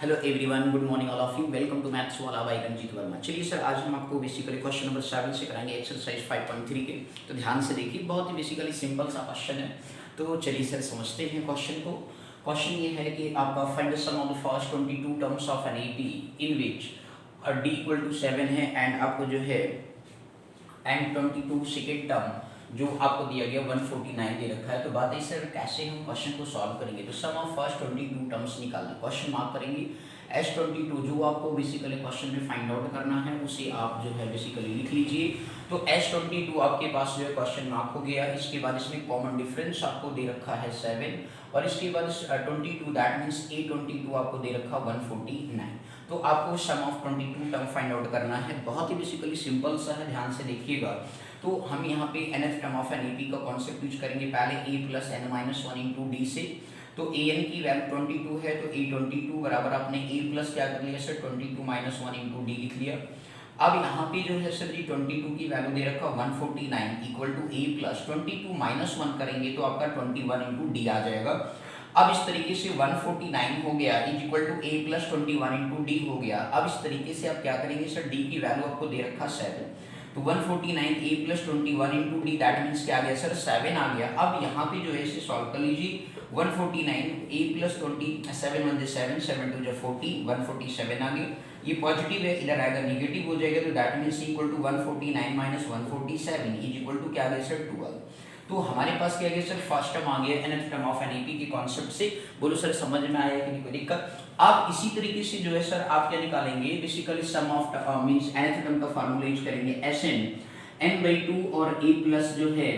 Hello everyone, good morning all of you. Welcome to maths वाला by Ranjeet Verma. चलिए sir, आज हम आपको बेसिकली क्वेश्चन नंबर 7 से कराएंगे एक्सरसाइज 5.3 के। तो ध्यान से देखिए, बहुत ही बेसिकली सिंपल सा क्वेश्चन है। तो चलिए सर समझते हैं क्वेश्चन को। क्वेश्चन ये है कि आपका find the sum of the first 22 terms of an AP in which d equal to 7 है एंड आपको जो है एंड 22 सेकेंड टर्म जो आपको दिया गया 149 दे रखा है। तो बात है सर कैसे हम क्वेश्चन को सॉल्व करेंगे। तो सम ऑफ फर्स्ट 22 टर्म्स निकालना, क्वेश्चन मार्क करेंगे S22 जो आपको बेसिकली क्वेश्चन में फाइंड आउट करना है उसे आप जो है बेसिकली लिख लीजिए। तो S22 आपके पास जो है क्वेश्चन मार्क हो गया। इसके बाद इसमें कॉमन डिफरेंस आपको दे रखा है 7 और इसके बाद 22 दैट मीन्स A22 आपको दे रखा 149। तो आपको सम ऑफ 22 टर्म फाइंड आउट करना है। बहुत ही बेसिकली सिंपल सा है, ध्यान से देखिएगा। तो हम यहाँ पे nth term of an AP का कॉन्सेप्ट यूज करेंगे पहले a plus n minus one into d से। तो ए एन की वैल्यू 22 है तो a22 बराबर आपने a प्लस क्या कर लिया sir 22 minus one into D लिख लिया। अब यहाँ पे जो है सर जी 22 की वैल्यू दे रखा 149 equal to a plus 22 minus one करेंगे तो आपका 21 इंटू डी आ जाएगा। अब इस तरीके से 149 हो गया is equal to a plus 21 into d हो गया। अब इस तरीके से आप क्या करेंगे सर, d की वैल्यू आपको दे रखा 7 तो 149 a plus 21 into D that means क्या आ गया सर 7 आ गया। अब यहाँ पे जो है इसे सॉल्व कर लीजिए। 149 a प्लस 27 1 7 7 2 40 147 आ गया। ये पॉजिटिव है, इधर आएगा निगेटिव हो जाएगा तो that means equal to 149 minus 147 is equal to क्या आ गया सर 12। तो हमारे पास क्या गया सर फर्स्ट टर्म आ गया nth term of an AP के कॉन्सेप्ट से। बोलो सर समझ में आया कि नहीं कोई दिक्कत। आप इसी तरीके से जो है सर आप क्या निकालेंगे basically sum of means nth term का फार्मूला यूज करेंगे Sn n/2 और a प्लस जो है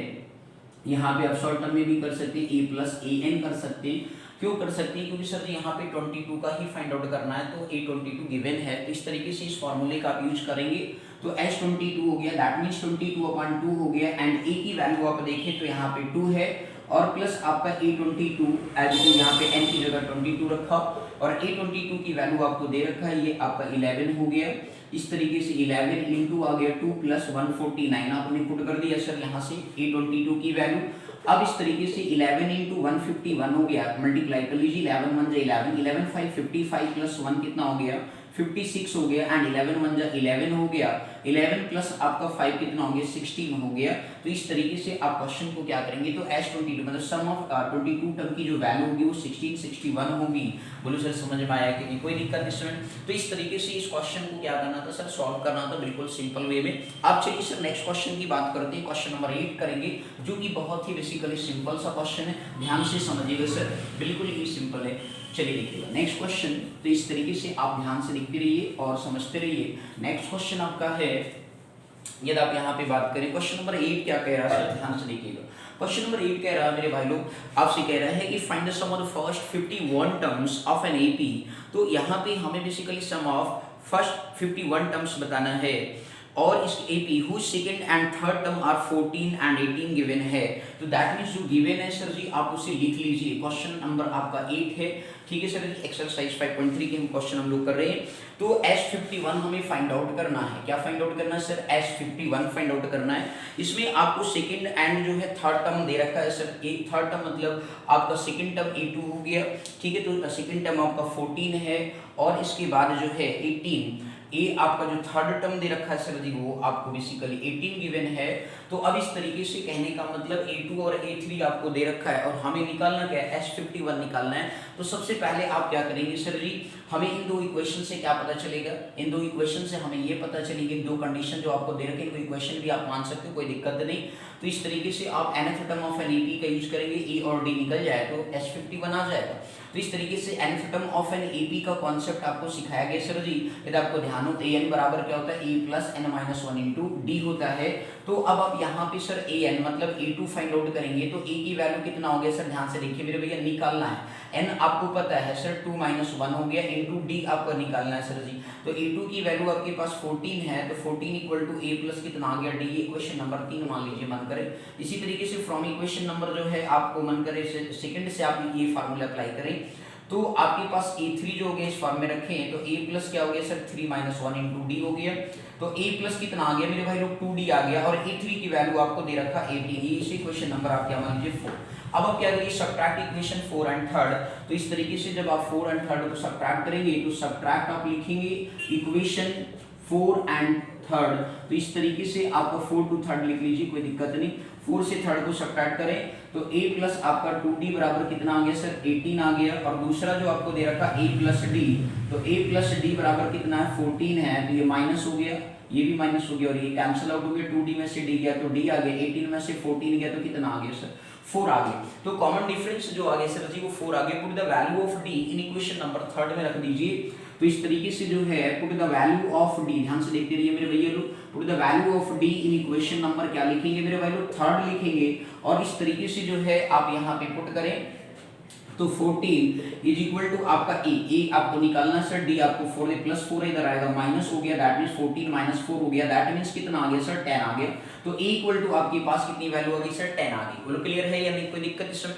यहाँ पे आप शॉर्ट टर्म में भी कर सकते हैं a प्लस an कर सकते हैं। क्यों कर सकते हैं, क्योंकि सर यहाँ पे 22 का ही फाइंड आउट करना है तो a22 गिवन है। तो इस तरीके से इस फॉर्मूले का आप यूज करेंगे तो S22 हो गया दैट मीन्स 22/2 हो गया एंड a की वैल्यू आप देखें तो यहाँ पे 2 है और प्लस आपका a22 एज यहाँ पे n की जगह 22 रखा और a22 की वैल्यू आपको दे रखा है ये आपका 11 हो गया। इस तरीके से 11 इंटू आ गया 2 प्लस 149 आपने पुट कर दिया सर यहाँ से a22 की वैल्यू। अब इस तरीके से 11 इंटू 151 हो गया, मल्टीप्लाई कर लीजिए 11 1 11 11 5 55 प्लस 1 कितना हो गया 56 हो गया एंड 11 1 11 हो गया 11 प्लस आपका 5 कितना हो गया 16 हो गया। तो इस तरीके से आप क्वेश्चन को क्या करेंगे तो S22 मतलब सम ऑफ 22 टर्म की जो वैल्यू होगी वो 1661 होगी। बोलो सर समझ में आया कि नहीं कोई दिक्कत इसमें। तो इस तरीके से इस क्वेश्चन को क्या करना था सर सॉल्व करना था बिल्कुल सिंपल वे में। आप चलिए सर नेक्स्ट क्वेश्चन की बात करते हैं, क्वेश्चन नंबर 8 करेंगे जो कि बहुत ही बेसिकली सिंपल सा क्वेश्चन है। ध्यान से समझिएगा सर, बिल्कुल ही सिंपल है। चलिए देखिएगा नेक्स्ट क्वेश्चन। तो इस तरीके से आप ध्यान से देखते रहिए और समझते रहिए। नेक्स्ट क्वेश्चन आपका है, यदि आप यहाँ पे बात करें क्वेश्चन नंबर 8 क्या कह रहा है सर, ध्यान से देखिएगा। क्वेश्चन नंबर 8 कह रहा है मेरे भाई लोग, आपसे कह रहा है कि find the sum of the first 51 terms of an AP. तो यहाँ पे हमें basically sum of first 51 terms बताना है और इस AP who second and third term are 14 and 18 given है। तो दैट मींस जो गिवन है सर जी आप उसे लिख लीजिए। क्वेश्चन नंबर आपका 8 है, ठीक है सर जी। एक्सरसाइज 5.3 के हम क्वेश्चन हम लोग कर रहे हैं। तो S51 हमें फाइंड आउट करना है। क्या फाइंड आउट करना है सर, S51 फाइंड आउट करना है। इसमें आपको सेकंड एंड जो है थर्ड टर्म दे रखा है सर। एक थर्ड टर्म मतलब आपका सेकंड टर्म A2 हो गया, ठीक है। तो सेकंड टर्म आपका 14 है और इसके बाद जो है 18 ए आपका जो थर्ड टर्म दे रखा है सर जी वो आपको बेसिकली 18 गिवन है। तो अब इस तरीके से कहने का मतलब A2 और A3 आपको दे रखा है और हमें निकालना क्या है S51 निकालना है। तो सबसे पहले आप क्या करेंगे सर जी, हमें इन दो इक्वेशन से क्या पता चलेगा, इन दो इक्वेशन से हमें ये पता चलेगी, दो कंडीशन जो आपको दे रखे हैं इक्वेशन भी आप मान सकते हो कोई दिक्कत नहीं। तो इस तरीके से आप nth term of an AP का यूज करेंगे, ए और डी निकल जाए तो S51 आ जाएगा। तो इस तरीके से nth term of an AP का कॉन्सेप्ट आपको सिखाया गया सर जी। यदि आपको ध्यान हो an बराबर क्या होता है a plus n minus one into d होता है। तो अब आप यहाँ पे सर an मतलब A2 फाइंड आउट करेंगे तो a की वैल्यू कितना हो गया सर, ध्यान से देखिए मेरे भैया, निकालना है। n आपको पता है सर 2 माइनस 1 हो गया इंटू डी आपको निकालना है सर जी। तो A2 की वैल्यू आपके पास 14 है तो 14 इक्वल टू a प्लस कितना आ गया d, इक्वेशन नंबर 3 मान लीजिए मन करे। इसी तरीके से फ्रॉम इक्वेशन नंबर जो है आपको मन करे सेकंड से आप ये फार्मूला अप्लाई करें तो आपके पास A3 जो हो गया इस फॉर्म में रखे हैं, तो A प्लस क्या हो गया सर 3 माइनस 1 इंटू डी हो गया। तो A प्लस कितना आ गया मेरे भाई लोग 2D आ गया, और A3 की वैल्यू आपको दे रखा 18। ये इसी क्वेश्चन नंबर आप क्या मान लीजिए 4। अब आप क्या करिए सब्ट्रैक्ट इक्वेशन 4 एंड थर्ड। तो इस तरीके से जब आप 4 एंड थर्ड को सब्ट्रैक्ट करेंगे तो सब्ट्रैक्ट आप लिखेंगे इक्वेशन 4 एंड थर्ड। तो इस तरीके से आपको 4 टू थर्ड लिख लीजिए, कोई दिक्कत नहीं। 4 से थर्ड को सब्ट्रैक्ट करें तो A प्लस आपका 2D बराबर कितना आ गया सर 18 आ गया, और दूसरा जो आपको दे रखा A प्लस D, तो A प्लस D बराबर कितना है 14 है, तो ये माइनस हो गया, ये भी माइनस हो गया, और ये कैंसिल आउट हो गया। 2D में से D गया तो D आ गया, 18 में से 14 गया तो कितना आ गया सर 4 आ गया। तो कॉमन डिफरेंस जो आ गया सर जी वो 4 आ गया। Put the value of D in equation number third में रख दीजिए। तो इस तरीके से जो है put the value of D, ध्यान से देखते रहिए मेरे भैया लोग, put the value of D in equation number क्या लिखेंगे मेरे भाई लोग थर्ड लिखेंगे, और इस तरीके से जो है आप यहाँ पे पुट करें तो 14 इज इक्वल टू आपका ए आपको निकालना सर, डी आपको 4 प्लस 4 इधर आएगा माइनस हो गया, दैट मींस 14 माइनस 4 हो गया, दैट मींस कितना आ गया सर 10 आ गया। तो ए इक्वल टू आपके पास कितनी वैल्यू आ गई सर 10 आ गई। बोलो क्लियर है या नहीं, कोई दिक्कत इसमें।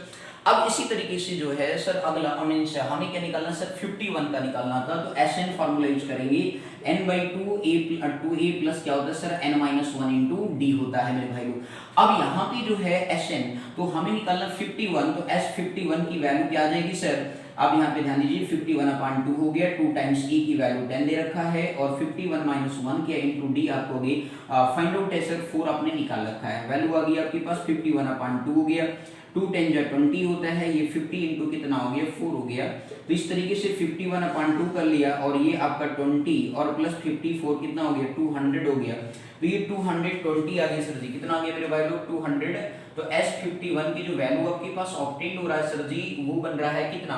अब इसी तरीके से जो है सर अगला हमें क्या निकालना सर 51 का निकालना था। तो Sn फॉर्मूला यूज करेंगे, n/2a प्लस क्या होता है सर n-1 इंटू डी होता है मेरे भाई लोग। अब यहाँ पे जो है Sn तो हमें निकालना 51, तो S51 की वैल्यू क्या आ जाएगी सर, अब यहाँ पे ध्यान दीजिए 51/2 हो गया, 2 टाइम्स e की वैल्यू 10 दे रखा है, और 51 माइनस 1 किया इंटू डी आपको गई फाइंड आउट है सर 4 आपने निकाल रखा है, वैल्यू आ गई आपके पास 51/2 हो गया, 2 10 जा 20 होता है, ये 50 इंटू कितना हो गया 4 हो गया। तो इस तरीके से 51/2 कर लिया, और ये आपका 20 और प्लस 54 कितना हो गया 200 हो गया। तो ये 220 आ गया सर जी, कितना आ गया मेरे भाई लोग 200। तो S51 की जो वैल्यू आपके पास ऑब्टेन हो रहा है सर जी वो बन रहा है कितना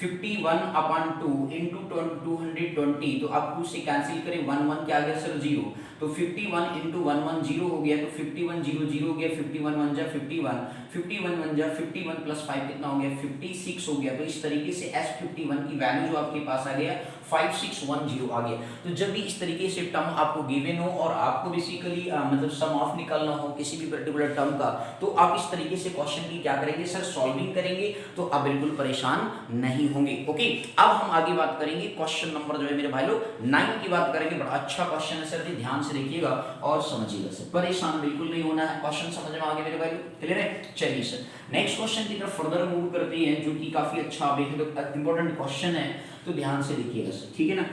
51/2 इंटू 220, तो आप 2 से कैंसिल करें 1 1 क्या आ गया सर 0, तो 51 इंटू 1 1 0 हो गया, तो 51 0 0 हो गया, 51 1 जा 51, 51 1 जा 51 प्लस 5 कितना हो गया 56 हो गया। तो इस तरीके से S51 की वैल्यू जो आपके पास आ गया 5610 आ गया। तो जब भी इस तरीके से टर्म आपको गिवन हो और आपको बेसिकली मतलब सम ऑफ निकालना हो किसी भी पर्टिकुलर टर्म का, तो आप इस तरीके से क्वेश्चन की क्या करेंगे सर सॉल्विंग करेंगे, तो आप बिल्कुल परेशान नहीं होंगे। ओके, अब हम आगे बात करेंगे क्वेश्चन नंबर जो है मेरे भाई लोग 9 की बात करेंगे। बड़ा अच्छा क्वेश्चन है सर जी, ध्यान से देखिएगा और समझिएगा सर, परेशान बिल्कुल नहीं होना है, क्वेश्चन समझ में आ गया मेरे भाई लोग, क्लियर है। चलिए सर नेक्स्ट क्वेश्चन की तरफ फर्दर मूव करते हैं, जो कि काफी अच्छा इंपॉर्टेंट क्वेश्चन है, तो ध्यान से देखिएगा सर, ठीक है ना।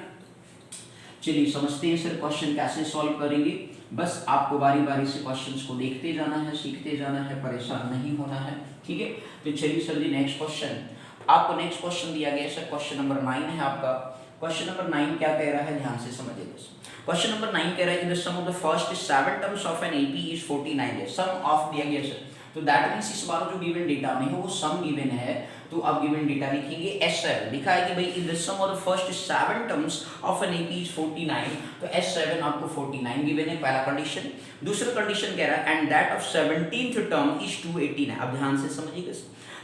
चलिए समझते हैं सर क्वेश्चन कैसे सॉल्व करेंगे। बस आपको बारी बारी से क्वेश्चंस को देखते जाना है, सीखते जाना है, परेशान नहीं होना है, ठीक है। तो चलिए सर जी नेक्स्ट क्वेश्चन, आपको नेक्स्ट क्वेश्चन दिया गया सर, क्वेश्चन नंबर 9 है आपका। क्वेश्चन नंबर 9 क्या कह रहा है, ध्यान से समझिएगा। क्वेश्चन नंबर 9 कह रहा है in the sum of the first 7 terms of an AP is 49 है, सम ऑफ दिया गया सर। तो दैट मींस इस बार जो गिवन डेटा में है वो सम गिवन है, तो अब गिवन डेटा लिखेंगे S7, लिखा है कि भाई in the sum of the first 7 terms of an AP is 49, तो S7 आपको 49 गिवन है, पहला कंडीशन। दूसरा कंडीशन कह रहा है and that of 17th term is 218 है। अब ध्यान से समझिएगा,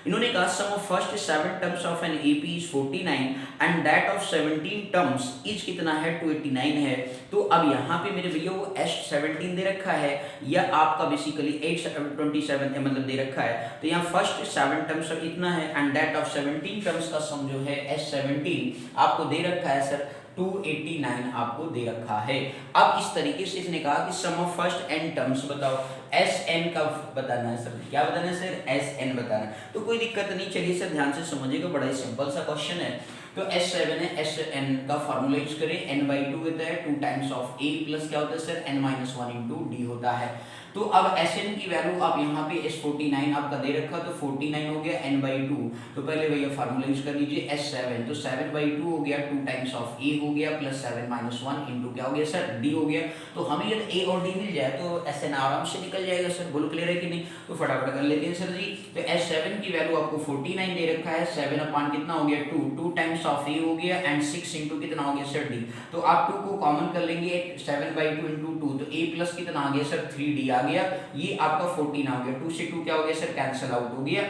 इन्होंने कहा sum of first 7 terms of an AP is 49 and that of 17 terms is कितना है 289 है। तो अब यहाँ पे मेरे भैया वो S17 दे रखा है या आपका बेसिकली 827 मतलब दे रखा है, तो यहाँ फर्स्ट 7 टर्म्स ऑफ इतना है एंड दैट ऑफ 17 टर्म्स का सम जो है S17 आपको दे रखा है सर 289 आपको दे रखा है। अब इस तरीके से इसने कहा कि सम ऑफ फर्स्ट n टर्म्स बताओ, Sn का बताना है सर, क्या बताना है सर Sn बताना है, तो कोई दिक्कत नहीं। चलिए सर ध्यान से समझिएगा, बड़ा ही सिंपल सा क्वेश्चन है। तो S7 है, Sn का फॉर्मूला यूज करें, n/2 होता है 2 टाइम्स ऑफ a प्लस क्या होता है सर n-1 इंटू डी होता है। तो अब Sn की वैल्यू आप यहाँ पे S49 आपका दे रखा, तो 49 हो गया n/2, तो पहले भैया फार्मूला यूज कर लीजिए S7, तो 7/2 हो गया 2 टाइम्स ऑफ a हो गया प्लस 7-1 इंटू क्या हो गया सर d हो गया। तो हमें यदि a और d मिल जाए तो Sn आराम से निकल जाएगा सर, बोलो क्लियर है कि नहीं। तो फटाफट कर लेते हैं सर जी। तो S7 की वैल्यू आपको 49 दे रखा है, 7 अपान कितना हो गया 2 टाइम्स ऑफ a हो गया एंड 6 इंटू कितना हो गया सर d। तो आप 2 को कॉमन कर लेंगे, 7/2 इंटू 2, तो a प्लस कितना आ गया सर 3d आ गया, ये आपका 14 आ गया, 2 से 2 क्या हो गया सर कैंसिल आउट हो गया।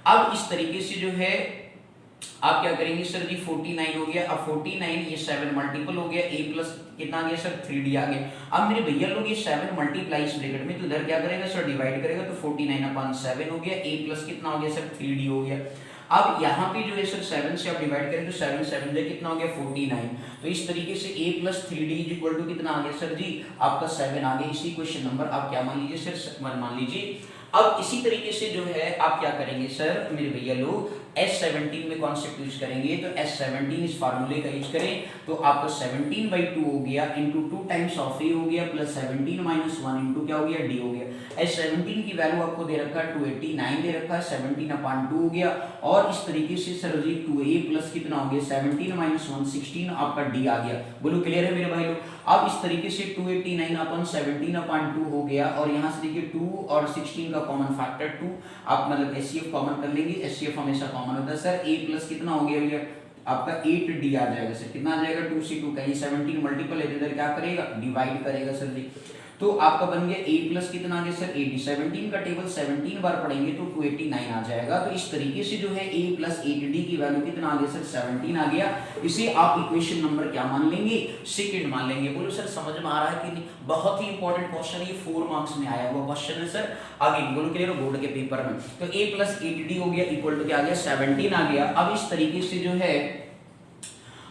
अब इस तरीके से जो है आप क्या करेंगे सर जी 49 हो गया, अब 49 ये 7 मल्टीपल हो गया, a प्लस कितना आ गया सर 3d आ गया। अब मेरे भैया लोग ये 7 मल्टीप्लाई इस ब्रैकेट में, तो इधर क्या करेगा सर डिवाइड करेगा, तो 49/7 हो गया, a प्लस कितना हो गया सर 3d हो गया। अब यहाँ पे जो है सर 7 से आप डिवाइड करें तो 7 7 जो कितना हो गया 49। तो इस तरीके से a plus 3d is equal to कितना आ गया सर जी आपका 7 आ गया। इसी क्वेश्चन नंबर आप क्या मान लीजिए सर मान लीजिए। अब इसी तरीके से जो है आप क्या करेंगे सर मेरे भैया लोग S17 में कॉन्सेप्ट यूज करेंगे। तो S17 इस फार्मूले का यूज करें तो आपका 17/2 हो गया इंटू 2 टाइम्स ऑफ a हो गया प्लस 17 माइनस 1 इंटू क्या हो गया d हो गया। S17 की वैल्यू आपको दे रखा है 289 दे रखा है 17/2 हो गया। और इस तरीके से सर जी 2a प्लस कितना हो गया 17 माइनस 1 16 आपका d आ गया। बोलो क्लियर है मेरे भाई लोग। अब इस तरीके से 289 अपन 17/2 हो गया और यहाँ से देखिए 2 और 16 का कॉमन फैक्टर 2 आप मतलब HCF कॉमन कर लेंगे। HCF हमेशा कॉमन होता है सर। a प्लस कितना हो गया भैया आपका 8d आ जाएगा सर। कितना आ जाएगा 2 से 2 कहीं 17 मल्टीपल है इधर क्या करेगा डिवाइड करेगा सर जी। तो आपका बन गया a प्लस कितना आ गया सर 80। 17 का टेबल 17 बार पढ़ेंगे तो 289 आ जाएगा। तो इस तरीके से जो है a प्लस 8d की वैल्यू कितना आ गया सर 17 आ गया। इसे आप इक्वेशन नंबर क्या मान लेंगे सेकंड मान लेंगे। बोलो सर समझ में आ रहा है कि नहीं। बहुत ही इंपॉर्टेंट क्वेश्चन है ये 4 मार्क्स में आया हुआ क्वेश्चन है सर। आगे बोलो क्लियर हो बोर्ड के पेपर में। तो a प्लस 8d हो गया इक्वल टू क्या आ गया 17 आ गया। अब इस तरीके से जो है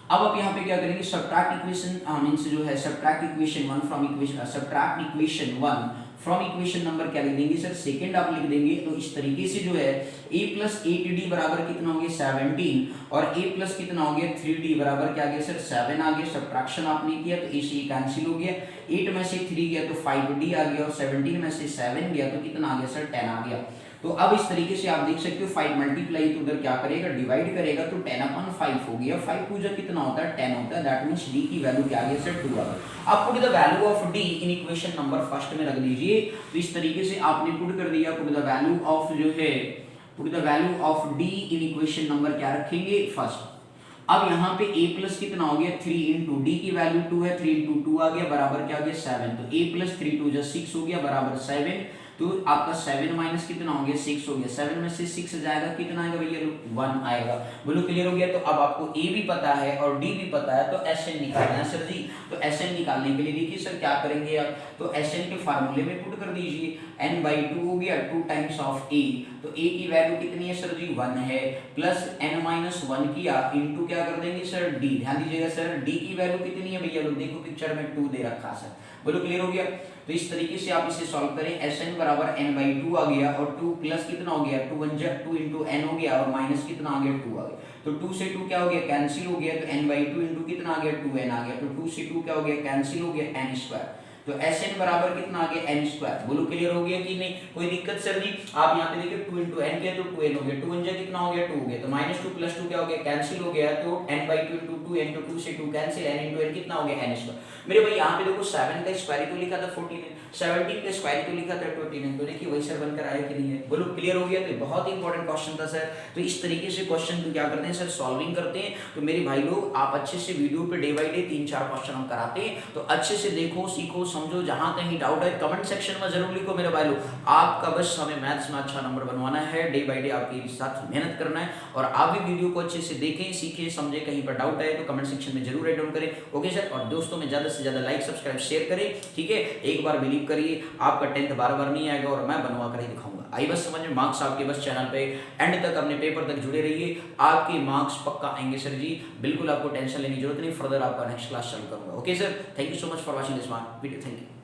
अब आप यहाँ पे क्या करेंगे सब्ट्रैक्ट इक्वेशन मींस जो है subtract equation 1 from equation subtract equation 1 from equation number क्या लिख देंगे सर सेकंड आप लिख देंगे। तो इस तरीके से जो है a प्लस 8d बराबर कितना हो गया 17 और a प्लस कितना हो गया 3d बराबर क्या आ गया सर 7 आ गया। सब्ट्रैक्शन आपने किया तो a से कैंसिल हो गया। 8 में से 3 गया तो 5d आ गया और 17 में से 7 गया तो कितना आ गया सर 10 आ गया। तो अब इस तरीके से आप देख सकते हो 5 मल्टीप्लाई तो उधर क्या करेगा डिवाइड करेगा तो 10/5 हो गया। 5 पूजा कितना होता है 10 होता है। दैट मींस d की वैल्यू क्या आ गई सर 2 आ गई। आप put the value of d in equation number first में रख दीजिए। तो इस तरीके से आपने पुट कर दिया पुट द वैल्यू ऑफ जो है put the value of d in equation number क्या रखेंगे फर्स्ट। अब यहाँ पे a प्लस कितना हो गया 3 इंटू डी की वैल्यू 2 है 3 इंटू 2 आ गया बराबर क्या हो गया 7। तो a प्लस 3 2 6 हो गया बराबर 7। तो आपका 7 माइनस कितना हो गया 6 हो गया। 7 में से 6 जाएगा कितना आएगा भैया 1 आएगा। बोलो क्लियर हो गया। तो अब आपको a भी पता है और d भी पता है तो Sn निकालना है सर जी। तो Sn निकालने के लिए देखिए सर क्या करेंगे आप तो Sn के फार्मूले में पुट कर दीजिए n/2 हो गया 2 टाइम्स ऑफ a। तो a की वैल्यू कितनी है सर जी 1 है प्लस n-1 किया इंटू क्या कर देंगे सर d। ध्यान दीजिएगा सर d की वैल्यू कितनी है भैया लोग देखो पिक्चर में 2 दे रखा सर। बोलो क्लियर हो गया। तो इस तरीके से आप इसे सॉल्व करें Sn बराबर n/2 आ गया और 2 प्लस कितना हो गया 2 1 2 इंटू n हो गया और माइनस कितना आ गया 2 आ गया। तो 2 से 2 क्या हो गया कैंसिल हो गया। तो n/2 इंटू कितना आ गया 2n आ गया। तो 2 से 2 क्या हो गया कैंसिल हो गया n²। तो Sn बराबर कितना आ गया n²। बोलो क्लियर हो गया कि नहीं कोई दिक्कत सर जी। आप यहाँ पे देखिए 2 इंटू n किया तो 2n हो गया 2 1 कितना हो गया 2 हो गया। तो -2 + 2 क्या हो गया कैंसिल हो गया। तो n/2 इंटू 2n तो 2 से 2 कैंसिल n इंटू n कितना हो गया n²। मेरे भाई यहाँ पे देखो 7 का स्क्वायर तो लिखा था 14 17 का स्क्वायर तो लिखा था 29। तो देखिए वही सर बनकर आया कि नहीं है। बोलो क्लियर हो गया। तो बहुत इंपॉर्टेंट क्वेश्चन था सर। तो इस तरीके से क्वेश्चन को क्या करते हैं सर सॉल्विंग करते हैं। तो मेरे भाई लोग आप अच्छे से वीडियो पे डे बाय डे 3-4 क्वेश्चन हम कराते हैं। तो अच्छे से देखो सीखो समझो। जहां कहीं डाउट है कमेंट सेक्शन में जरूर लिखो मेरे भाई लोग। आपका बस हमें मैथ्स में अच्छा नंबर बनवाना है। डे बाय डे आपके साथ मेहनत करना है और आप भी वीडियो को अच्छे से देखें सीखें समझे। कहीं पर डाउट है तो कमेंट सेक्शन में जरूर राइट डाउन करें। Okay sir. और दोस्तों में ज्यादा से ज्यादा लाइक सब्सक्राइब शेयर करें ठीक है। एक बार बिलीव करिए आपका 10th बार नहीं आएगा और मैं बनवा कर ही दिखाऊंगा। आई बस समझ में मार्क्स आपके बस चैनल पे एंड तक अपने पेपर तक जुड़े रहिए। आपके मार्क्स पक्का आएंगे सर जी। बिल्कुल आपको टेंशन लेने की जरूरत नहीं। फर्दर आपका नेक्स्ट क्लास चालू करूंगा। Okay sir. Thank you so much for watching this video. Thank you.